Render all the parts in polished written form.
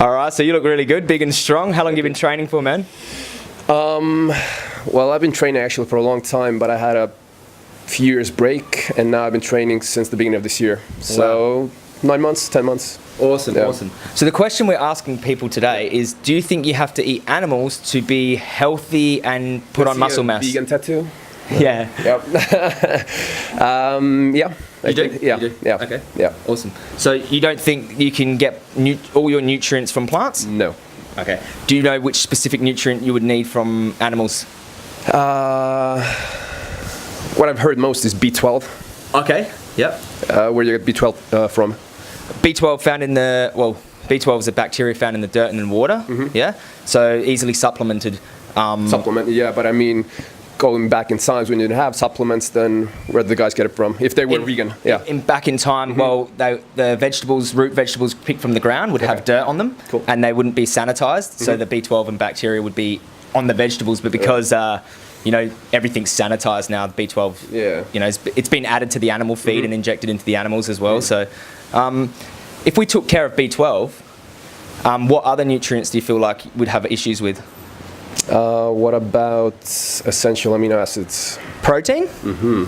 All right, so you look really good, big and strong. How long have you been training for, man? Well, I've been training actually for a long time, but I had a few years break, and now I've been training since the beginning of this year. So 9 months, 10 months. Awesome, awesome. So the question we're asking people today is, do you think you have to eat animals to be healthy and put on muscle mass? Vegan tattoo? Yeah. Yep. Yeah. You do? Yeah. You do? Yeah. Okay. Yeah. Awesome. So you don't think you can get all your nutrients from plants? No. Okay. Do you know which specific nutrient you would need from animals? What I've heard most is B12. Okay. Yep. Where do you get B12 from? B12 found in the, well, B12 is a bacteria found in the dirt and in water. Mm-hmm. Yeah. So easily supplemented. Supplement, yeah, but I mean, going back in times when you didn't have supplements, then where did the guys get it from? If they were vegan, yeah. Back in time, well, the vegetables, root vegetables picked from the ground would have dirt on them, and they wouldn't be sanitized. So the B12 and bacteria would be on the vegetables, but because you know, everything's sanitized now, the B12, you know, it's been added to the animal feed and injected into the animals as well. So if we took care of B12, what other nutrients do you feel like we'd have issues with? What about essential amino acids? Protein? Mm-hmm.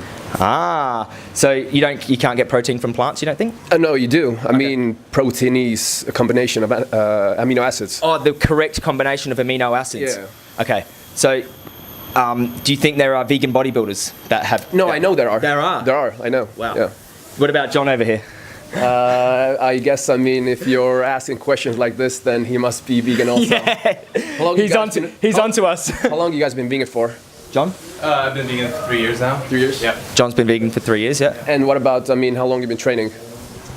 So you can't get protein from plants, you don't think? No, you do. I mean, protein is a combination of amino acids. Oh, the correct combination of amino acids. Yeah. Okay. So, do you think there are vegan bodybuilders that have? No, I know there are. There are. There are. I know. Wow. Yeah. What about John over here? I guess, I mean, if you're asking questions like this, then he must be vegan also. Yeah. He's onto us. How long have you guys been vegan for? John? I've been vegan for 3 years now. 3 years? Yeah. John's been vegan for 3 years, yeah. And what about, I mean, how long have you been training?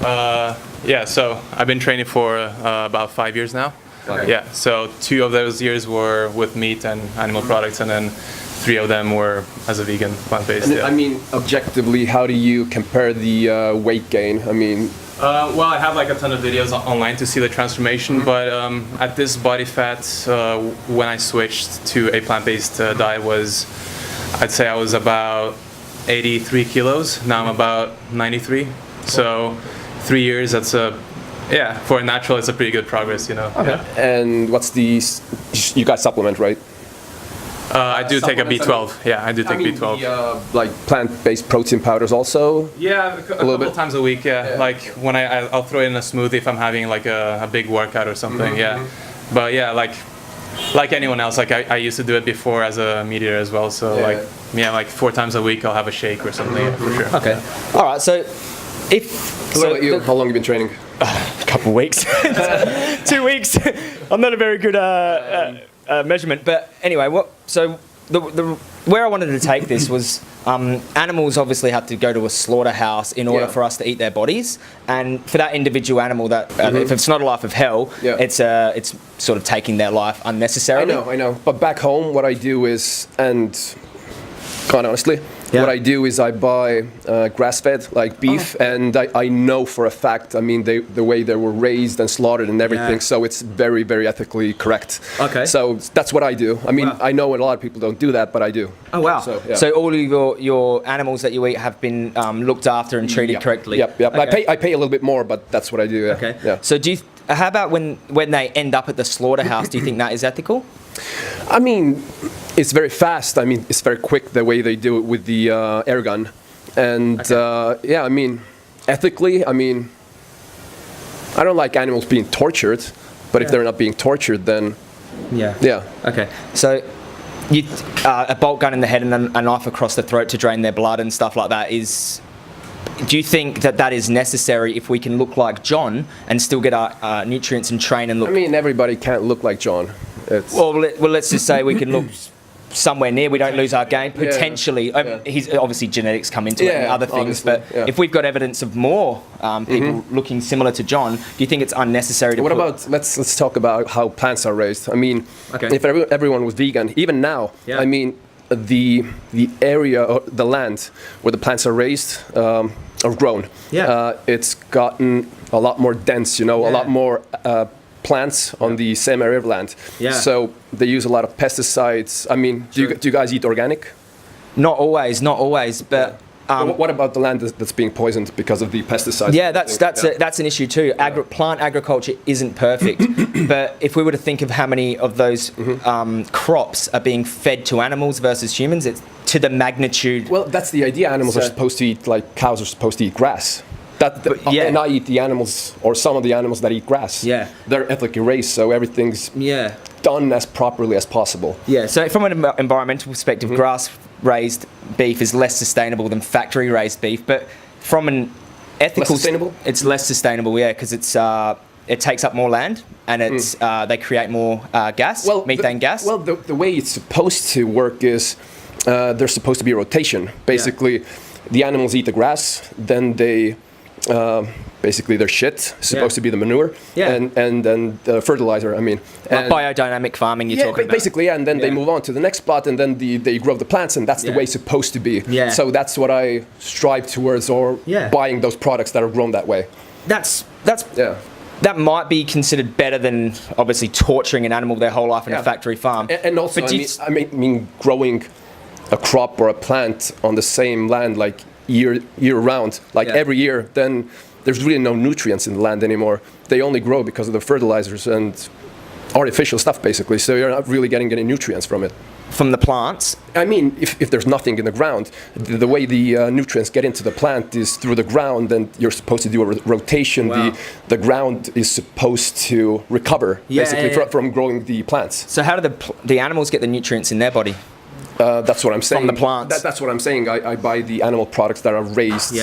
Yeah, so I've been training for about 5 years now. Okay. Yeah, so 2 of those years were with meat and animal products, and then 3 of them were as a vegan, plant-based. I mean, objectively, how do you compare the weight gain? I mean, well, I have like a ton of videos online to see the transformation, but at this body fat, when I switched to a plant-based diet I'd say I was about 83 kilos. Now I'm about 93. So 3 years, that's for a natural, it's a pretty good progress, you know. Okay. Yeah. And you got supplement, right? I do take a B12. Yeah, I do take B12. Like plant-based protein powders also? Yeah, a couple times a week, yeah. Like when I'll throw it in a smoothie if I'm having like a big workout or something, yeah. But yeah, like anyone else, like I used to do it before as a meat eater as well, so like 4 times a week I'll have a shake or something, for sure. Okay. All right, so how long have you been training? A couple of weeks. 2 weeks. I'm not a very good measurement, but anyway, where I wanted to take this was animals obviously have to go to a slaughterhouse in order for us to eat their bodies, and for that individual animal, that if it's not a life of hell, it's sort of taking their life unnecessarily. I know. But back home, what I do is, and quite honestly, what I do is I buy grass-fed, like beef, and I know for a fact, I mean, the way they were raised and slaughtered and everything, so it's very, very ethically correct. Okay. So that's what I do. I mean, I know a lot of people don't do that, but I do. Oh, wow. So all of your animals that you eat have been looked after and treated correctly? Yep. Okay. I pay a little bit more, but that's what I do. Yeah. Okay. Yeah. So how about when they end up at the slaughterhouse, do you think that is ethical? I mean, it's very fast. I mean, it's very quick the way they do it with the air gun. And I mean, ethically, I mean, I don't like animals being tortured, but if they're not being tortured, then yeah. Okay. So a bolt gun in the head and a knife across the throat to drain their blood and stuff like that do you think that is necessary if we can look like John and still get our nutrients and train and look? I mean, everybody can't look like John. Well, let's just say we can look somewhere near. We don't lose our game. Potentially, he's obviously genetics come into it and other things. But if we've got evidence of more people looking similar to John, do you think it's unnecessary to? What about let's talk about how plants are raised? I mean, if everyone was vegan, even now, I mean, the area or the land where the plants are raised or grown, it's gotten a lot more dense. You know, a lot more. Plants on the same area of land. So they use a lot of pesticides. I mean, do you guys eat organic? Not always, but What about the land that's being poisoned because of the pesticides? Yeah, that's an issue too. Plant agriculture isn't perfect, but if we were to think of how many of those crops are being fed to animals versus humans, it's to the magnitude. Well, that's the idea. Animals are supposed to eat, like cows are supposed to eat grass. And not eat the animals, or some of the animals that eat grass. Yeah. They're ethically raised, so everything's done as properly as possible. Yeah, so from an environmental perspective, grass-raised beef is less sustainable than factory-raised beef, but from an ethical... Less sustainable? It's less sustainable, yeah, because it takes up more land, and it's they create more methane gas. Well, the way it's supposed to work is there's supposed to be a rotation. Basically, the animals eat the grass, then they... basically their shit is supposed to be the manure and then the fertilizer, I mean. Like biodynamic farming you're talking about. Basically, and then they move on to the next spot, and then they grow the plants, and that's the way it's supposed to be. Yeah. So that's what I strive towards, or buying those products that are grown that way. That might be considered better than obviously torturing an animal their whole life in a factory farm. And also, I mean, growing a crop or a plant on the same land, like year round, like every year, then there's really no nutrients in the land anymore. They only grow because of the fertilizers and artificial stuff, basically. So you're not really getting any nutrients from it. From the plants? I mean, if there's nothing in the ground, the way the nutrients get into the plant is through the ground, and you're supposed to do a rotation. Wow. The ground is supposed to recover, basically, from growing the plants. So how do the animals get the nutrients in their body? That's what I'm saying. From the plants? That's what I'm saying. I buy the animal products that are raised,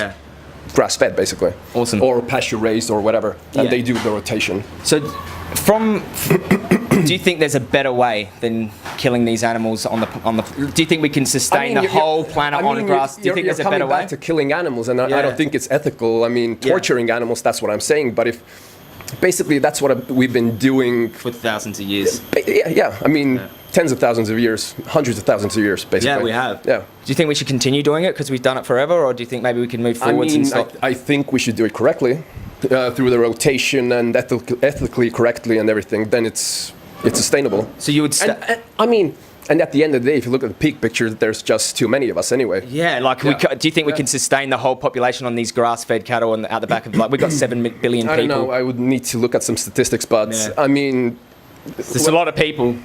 grass-fed, basically. Awesome. Or pasture-raised or whatever, and they do the rotation. So do you think there's a better way than killing these animals on the? Do you think we can sustain the whole planet on grass? Do you think there's a better way? You're coming back to killing animals, and I don't think it's ethical. I mean, torturing animals, that's what I'm saying. But basically that's what we've been doing for thousands of years. I mean, tens of thousands of years, hundreds of thousands of years, basically. Yeah, we have. Yeah. Do you think we should continue doing it because we've done it forever, or do you think maybe we can move forwards and stop? I think we should do it correctly, through the rotation and ethically correctly and everything. Then it's sustainable. So you would. And at the end of the day, if you look at the peak picture, there's just too many of us anyway. Yeah, do you think we can sustain the whole population on these grass-fed cattle out the back of, like, we've got 7 billion people? I don't know, I would need to look at some statistics, but I mean... There's a lot of people.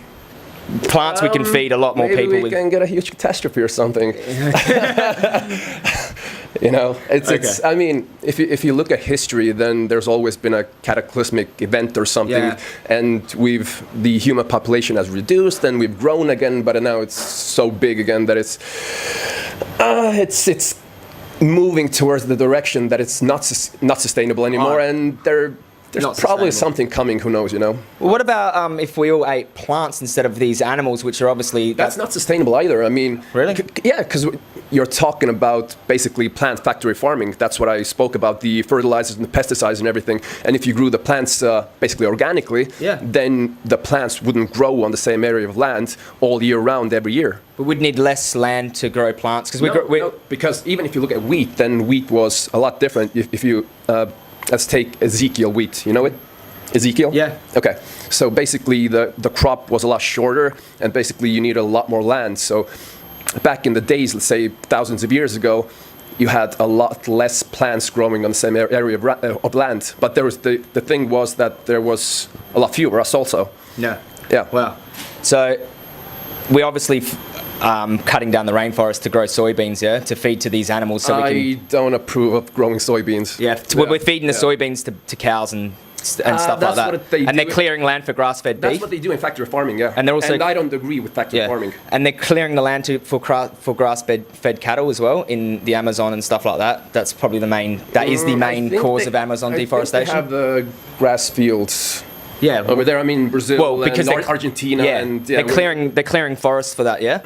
Plants we can feed a lot more people with. Maybe we can get a huge catastrophe or something. You know, it's. I mean, if you look at history, then there's always been a cataclysmic event or something, and the human population has reduced, and we've grown again, but now it's so big again that it's moving towards the direction that it's not sustainable anymore, and there's probably something coming, who knows, you know? Well, what about if we all ate plants instead of these animals, which are obviously... That's not sustainable either. I mean... Really? Yeah, because you're talking about basically plant factory farming. That's what I spoke about, the fertilizers and the pesticides and everything. And if you grew the plants basically organically, then the plants wouldn't grow on the same area of land all year round every year. But we'd need less land to grow plants. Because even if you look at wheat, then wheat was a lot different. If you... let's take Ezekiel wheat. You know it? Ezekiel? Yeah. Okay. So basically the crop was a lot shorter, and basically you need a lot more land. So back in the days, let's say thousands of years ago, you had a lot less plants growing on the same area of land. But there was the thing was that there was a lot fewer us also. Yeah. Yeah. Wow. So we obviously cutting down the rainforest to grow soybeans, to feed to these animals. So I don't approve of growing soybeans. We're feeding the soybeans to cows and stuff like that. And they're clearing land for grass-fed beef. That's what they do in factory farming, And I don't agree with factory farming. And they're clearing the land for grass-fed cattle as well in the Amazon and stuff like that. That's probably the main cause of Amazon deforestation. They have the grass fields. Yeah, over there. I mean, Brazil and Argentina, and they're clearing forests for that. Yeah.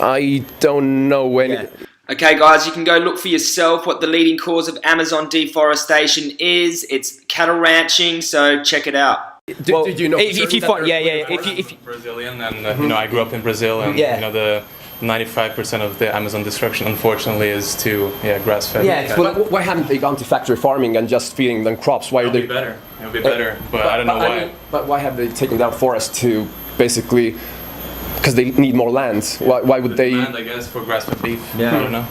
I don't know any. Okay, guys, you can go look for yourself what the leading cause of Amazon deforestation is. It's cattle ranching, so check it out. Did you know? If you find, if Brazilian, and I grew up in Brazil, and the 95% of the Amazon destruction, unfortunately, is to grass-fed. Yeah. Well, why haven't they gone to factory farming and just feeding them crops? Why are they? It'll be better, but I don't know why. But why have they taken down forests to basically Because they need more land. Why would they? Demand, I guess, for grass-fed beef. Yeah. I don't know.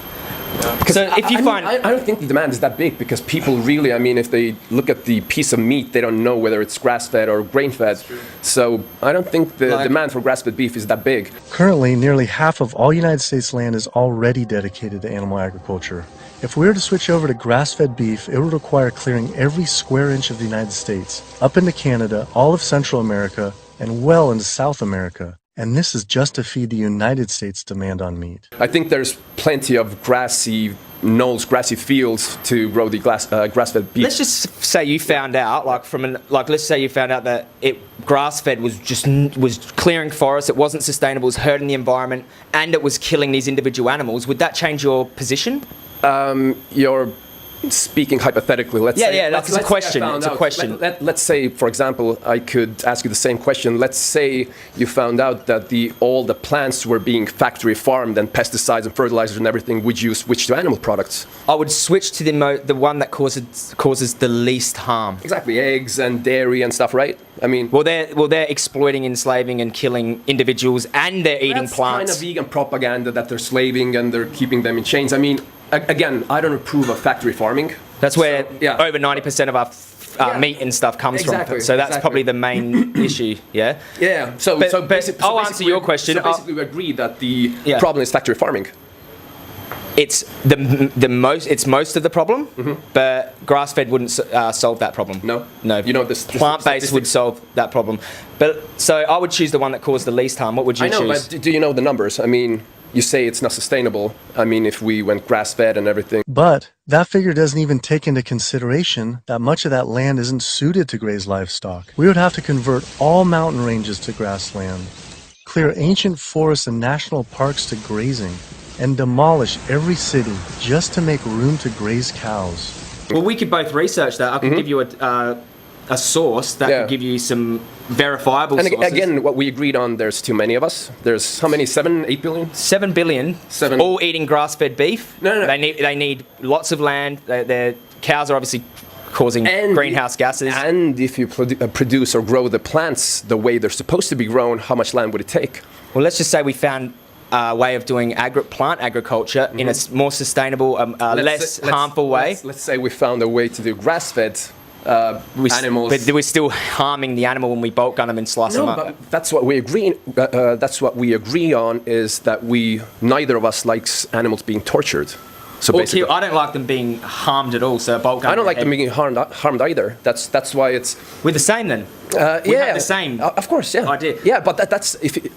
Yeah. So if you find, I don't think the demand is that big because people really, I mean, if they look at the piece of meat, they don't know whether it's grass-fed or grain-fed. So I don't think the demand for grass-fed beef is that big. Currently, nearly half of all United States land is already dedicated to animal agriculture. If we were to switch over to grass-fed beef, it would require clearing every square inch of the United States, up into Canada, all of Central America, and well into South America. And this is just to feed the United States demand on meat. I think there's plenty of grassy knolls, grassy fields to grow the grass-fed beef. let's just say you found out, let's say you found out that grass-fed was clearing forests, it wasn't sustainable, it was hurting the environment, and it was killing these individual animals. Would that change your position? You're speaking hypothetically. Let's say, it's a question. It's a question. Let's say, for example, I could ask you the same question. Let's say you found out that all the plants were being factory farmed and pesticides and fertilizers and everything. Would you switch to animal products? I would switch to the one that causes the least harm. Exactly, eggs and dairy and stuff, right? I mean, they're exploiting, enslaving, and killing individuals, and they're eating plants. That's kind of vegan propaganda that they're slaving and they're keeping them in chains. I mean, again, I don't approve of factory farming. That's where over 90% of our meat and stuff comes from. So that's probably the main issue, yeah? Yeah. So I'll answer your question. So basically, we agree that the problem is factory farming. It's it's most of the problem, but grass-fed wouldn't solve that problem. No. You know, this plant-based would solve that problem. But so I would choose the one that caused the least harm. What would you choose? I know, but do you know the numbers? I mean, you say it's not sustainable. I mean, if we went grass-fed and everything. But that figure doesn't even take into consideration that much of that land isn't suited to graze livestock. We would have to convert all mountain ranges to grassland, clear ancient forests and national parks to grazing, and demolish every city just to make room to graze cows. Well, we could both research that. I could give you a source that could give you some verifiable sources. And again, what we agreed on, there's too many of us. There's how many? 8 billion? 7 billion. All eating grass-fed beef. No. They need lots of land. Their cows are obviously causing greenhouse gases. And if you produce or grow the plants the way they're supposed to be grown, how much land would it take? Well, let's just say we found a way of doing plant agriculture in a more sustainable, less harmful way. Let's say we found a way to do grass-fed animals. But we're still harming the animal when we bolt gun them and slice them up. But that's what we agree. That's what we agree on, is that neither of us likes animals being tortured. So basically, I don't like them being harmed at all. So bolt gun. I don't like them being harmed either. That's why it's. We're the same then. We have the same. Of course, yeah. Idea. Yeah, but that's if.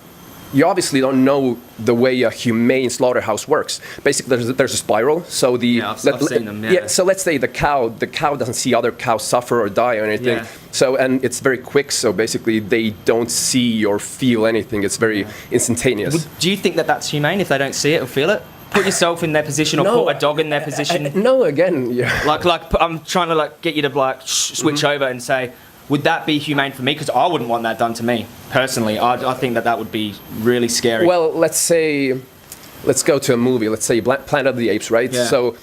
You obviously don't know the way a humane slaughterhouse works. Basically, there's a spiral. So I've seen them. Yeah. So let's say the cow doesn't see other cows suffer or die or anything. Yeah. So, and it's very quick. So basically, they don't see or feel anything. It's very instantaneous. Do you think that that's humane if they don't see it or feel it? Put yourself in their position, or put a dog in their position. No, again, yeah. Like I'm trying to get you to switch over and say, would that be humane for me? Because I wouldn't want that done to me, personally. I think that would be really scary. Well, let's go to a movie. Let's say Planet of the Apes, right? Yeah. So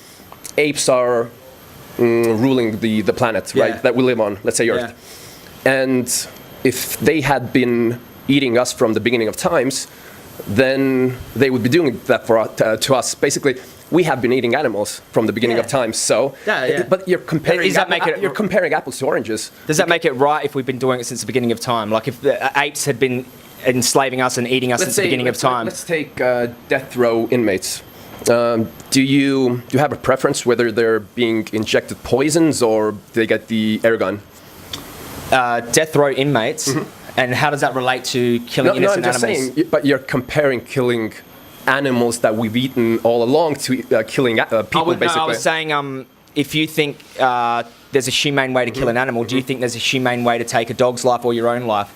apes are ruling the planet, right, that we live on, let's say Earth. Yeah. And if they had been eating us from the beginning of times, then they would be doing that to us. Basically, we have been eating animals from the beginning of time. So, but you're comparing. You're comparing apples to oranges. Does that make it right if we've been doing it since the beginning of time? Like if the apes had been enslaving us and eating us since the beginning of time? Let's take death row inmates. Do you have a preference whether they're being injected poisons or they get the air gun? Death row inmates. Mm-hmm. And how does that relate to killing innocent animals? I'm just saying, but you're comparing killing animals that we've eaten all along to killing people, basically. I was saying, if you think there's a humane way to kill an animal, do you think there's a humane way to take a dog's life or your own life?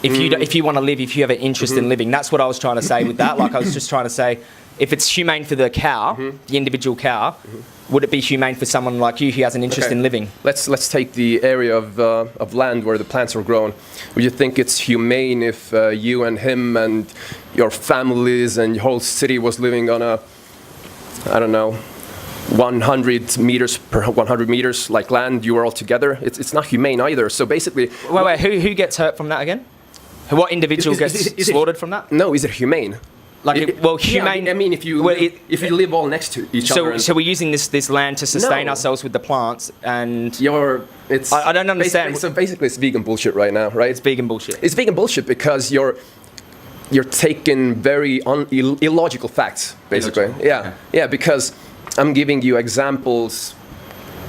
If you want to live, if you have an interest in living, that's what I was trying to say with that. Like I was just trying to say, if it's humane for the cow, the individual cow, would it be humane for someone like you who has an interest in living? Let's take the area of land where the plants are grown. Would you think it's humane if you and him and your families and your whole city was living on a, I don't know, 100 meters per 100 meters like land, you were all together? It's not humane either. So basically, wait, who gets hurt from that again? What individual gets slaughtered from that? No, is it humane? Like, humane. Yeah, I mean, if you live all next to each other. So we're using this land to sustain ourselves with the plants, and I don't understand. So basically, it's vegan bullshit right now, right? It's vegan bullshit. It's vegan bullshit because you're taking very illogical facts, basically. Illogical. Yeah, okay. Yeah, because I'm giving you examples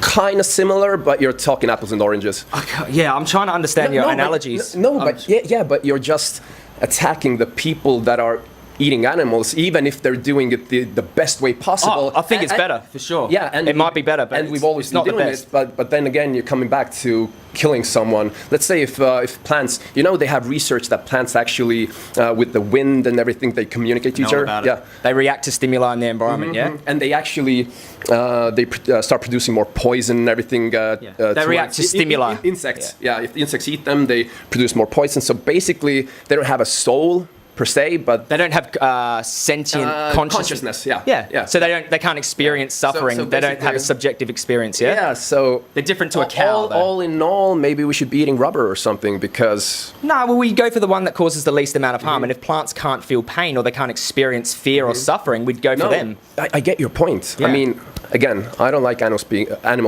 kind of similar, but you're talking apples and oranges. Okay, yeah, I'm trying to understand your analogies. But you're just attacking the people that are eating animals, even if they're doing it the best way possible. I think it's better, for sure. Yeah, and it might be better, but we've always been doing it. But then again, you're coming back to killing someone. Let's say if plants, they have research that plants actually, with the wind and everything, they communicate to each other. Yeah, they react to stimuli in the environment. Mm-hmm. Yeah, and they actually start producing more poison and everything. They react to stimuli. Insects. Yeah, if the insects eat them, they produce more poison. So basically, they don't have a soul per se, but they don't have sentient consciousness. Yeah. So they can't experience suffering. So they don't have a subjective experience. Yeah. So they're different to a cow. All in all, maybe we should be eating rubber or something because. No, well, we go for the one that causes the least amount of harm. And if plants can't feel pain or they can't experience fear or suffering, we'd go for them. I get your point. Yeah. I mean, again, I don't like animals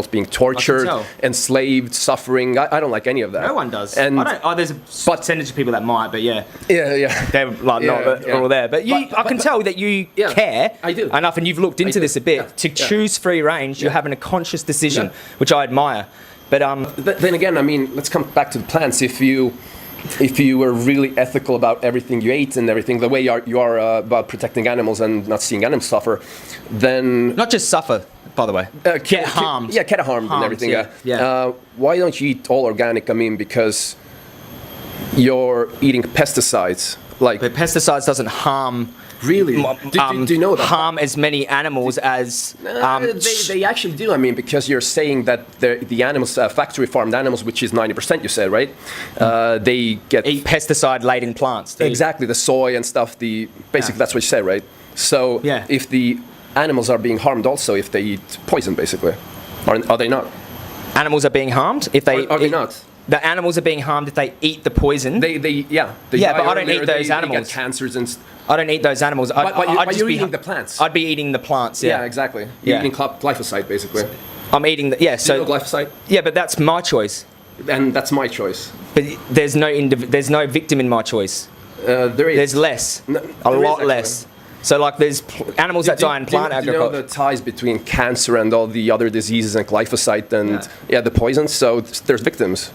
being tortured, enslaved, suffering. I don't like any of that. No one does. And there's a percentage of people that might, but yeah. They're not all there. But I can tell that you care enough, and you've looked into this a bit. To choose free range, you're having a conscious decision, which I admire. But then again, I mean, let's come back to the plants. If you were really ethical about everything you ate and everything, the way you are about protecting animals and not seeing animals suffer, then not just suffer, by the way, get harmed. Get harmed and everything. Why don't you eat all organic? I mean, because you're eating pesticides. But pesticides doesn't harm. Really? Do you know that? Harm as many animals as... they actually do. I mean, because you're saying that the animals, factory farmed animals, which is 90%, you said, right? They eat pesticide-laden plants. Exactly, the soy and stuff. Basically, that's what you said, right? So if the animals are being harmed also, if they eat poison, basically, are they not? Animals are being harmed if they... Are they not? The animals are being harmed if they eat the poison. But I don't eat those animals. They get cancers and. I don't eat those animals. But you're eating the plants. I'd be eating the plants. Yeah, exactly. You're eating glyphosate, basically. I'm eating the So you know glyphosate. Yeah, but that's my choice. And that's my choice. But there's no victim in my choice. There is. There's less. A lot less. So there's animals that die in plant agriculture. Do you know the ties between cancer and all the other diseases and glyphosate and the poisons? So there's victims.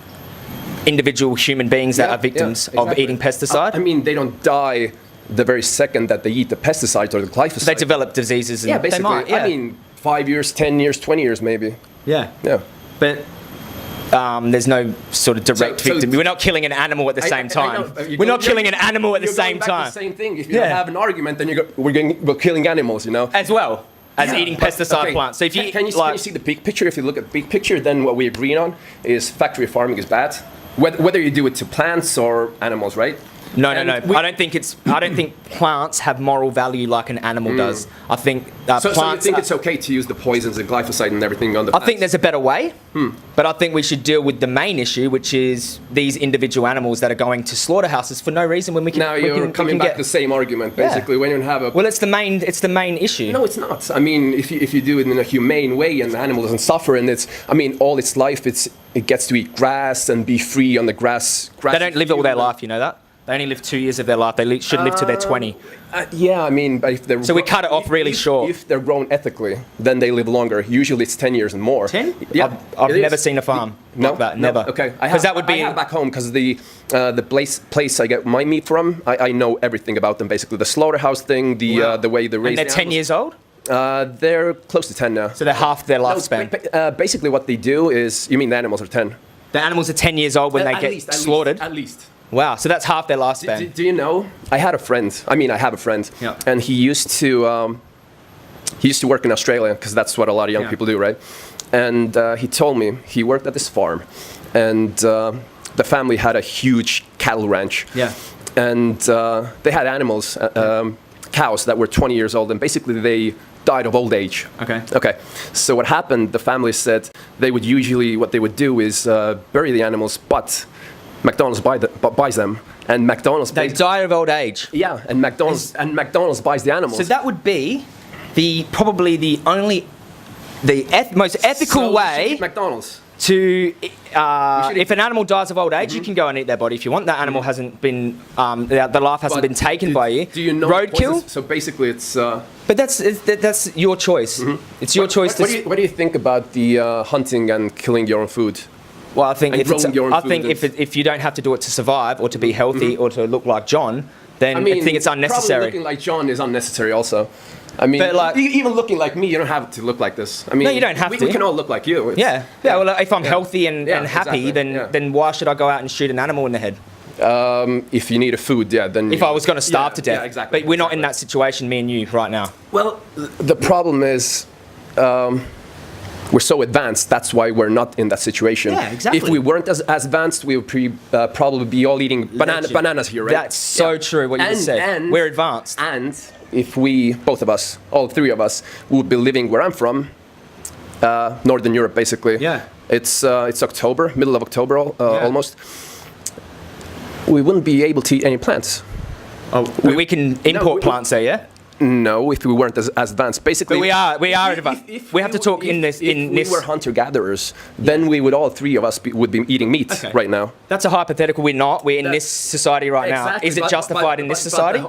Individual human beings that are victims of eating pesticide. I mean, they don't die the very second that they eat the pesticide or the glyphosate. They develop diseases. And basically. They might, I mean, 5 years, 10 years, 20 years, maybe. Yeah. But there's no sort of direct victim. We're not killing an animal at the same time. We're not killing an animal at the same time. The same thing. If you don't have an argument, then we're killing animals, as well. As eating pesticide plants. So if you can you see the big picture? If you look at the big picture, then what we agree on is factory farming is bad. Whether you do it to plants or animals, right? No. I don't think plants have moral value like an animal does. I think plants. So you think it's okay to use the poisons and glyphosate and everything on the plants? I think there's a better way, but I think we should deal with the main issue, which is these individual animals that are going to slaughterhouses for no reason. When we can, now you're coming back to the same argument, basically. When you have a it's the main issue. No, it's not. I mean, if you do it in a humane way and the animal doesn't suffer, and all its life it gets to eat grass and be free on the grass. They don't live all their life, you know that. They only live 2 years of their life. They should live to their 20. I mean, if they're so we cut it off really short. If they're grown ethically, then they live longer. Usually it's 10 years and more. 10? Yeah, I've never seen a farm like that. Never. Okay, because that would be. I have back home because the place I get my meat from, I know everything about them. Basically, the slaughterhouse thing, the way they raise. And they're 10 years old. They're close to 10 now. So they're half their lifespan. Basically, what they do is, you mean the animals are 10? The animals are 10 years old when they get slaughtered. At least. Wow, so that's half their lifespan. Do you know? I have a friend, and he used to work in Australia because that's what a lot of young people do, right? And he told me he worked at this farm, and the family had a huge cattle ranch. Yeah. And they had animals, cows that were 20 years old, and basically they died of old age. Okay. So what happened? The family said what they would do is bury the animals, but McDonald's buys them, and McDonald's They die of old age. Yeah, and McDonald's buys the animals. So that would be probably the most ethical way McDonald's. to if an animal dies of old age, you can go and eat their body if you want. That animal hasn't been the life hasn't been taken by you. Do you know roadkill? So basically, it's. But that's your choice. It's your choice. What do you think about the hunting and killing your own food? Well, I think if you don't have to do it to survive or to be healthy or to look like John, then I think it's unnecessary. Probably looking like John is unnecessary also. I mean, but like, even looking like me, you don't have to look like this. I mean, no, you don't have to. We can all look like you. Yeah. Well, if I'm healthy and happy, exactly. then why should I go out and shoot an animal in the head? If you need a food, then. If I was going to starve to death, exactly. But we're not in that situation, me and you, right now. Well, the problem is. We're so advanced, that's why we're not in that situation. Yeah, exactly. If we weren't as advanced, we would probably be all eating bananas here, right? That's so true what you just said. We're advanced. And if we, both of us, all three of us, would be living where I'm from, Northern Europe basically. Yeah. It's October, middle of October almost. We wouldn't be able to eat any plants. Oh, we can import plants there, yeah? No, if we weren't as advanced, basically. But we are advanced. We have to talk in this. If we were hunter-gatherers, then we would all three of us would be eating meat right now. That's a hypothetical. We're not. We're in this society right now. Is it justified in this society?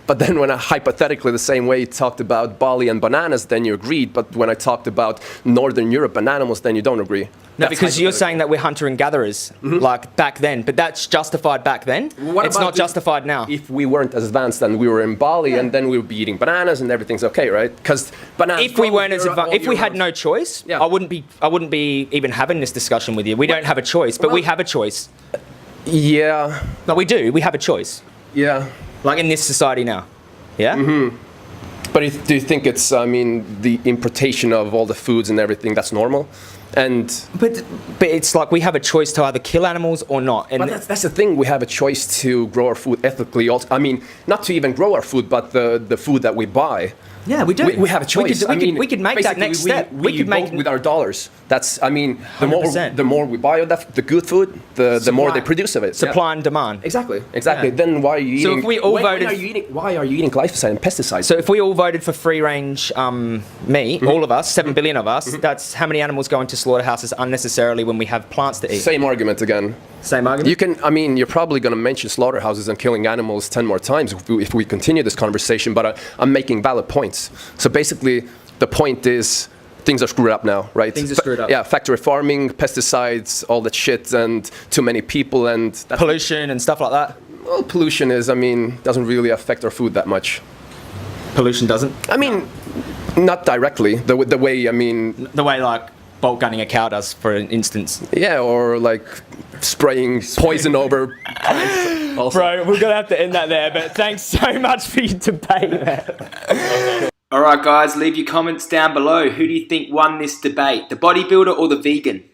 But then when I hypothetically the same way you talked about Bali and bananas, then you agreed. But when I talked about Northern Europe and animals, then you don't agree. No, because you're saying that we're hunter and gatherers, like back then. But that's justified back then. It's not justified now. If we weren't as advanced and we were in Bali, and then we would be eating bananas and everything's okay, right? Because bananas. If we weren't as advanced, if we had no choice, I wouldn't be even having this discussion with you. We don't have a choice, but we have a choice. Yeah. No, we do. We have a choice. Yeah. Like in this society now. Yeah. But do you think it's? I mean, the importation of all the foods and everything that's normal? But it's like we have a choice to either kill animals or not. And but that's the thing. We have a choice to grow our food ethically. Also, I mean, not to even grow our food, but the food that we buy. Yeah, we do. We have a choice. We could make that next step. We could make with our dollars. That's. I mean, the more we buy of the good food, the more they produce of it. Supply and demand. Exactly. Yeah. Then why are you eating? So if we all voted, why are you eating glyphosate and pesticides? So if we all voted for free range meat, all of us, 7 billion of us, that's how many animals go into slaughterhouses unnecessarily when we have plants to eat. Same argument again. Same argument. You can. I mean, you're probably going to mention slaughterhouses and killing animals 10 more times if we continue this conversation. But I'm making valid points. So basically, the point is things are screwed up now, right? Things are screwed up. Yeah, factory farming, pesticides, all that shit, and too many people and pollution and stuff like that. Well, pollution doesn't really affect our food that much. Pollution doesn't. I mean, not directly. The way the way like bolt gunning a cow does, for instance. Yeah, or like spraying poison over. Bro, we're gonna have to end that there. But thanks so much for your debate, man. All right, guys, leave your comments down below. Who do you think won this debate, the bodybuilder or the vegan?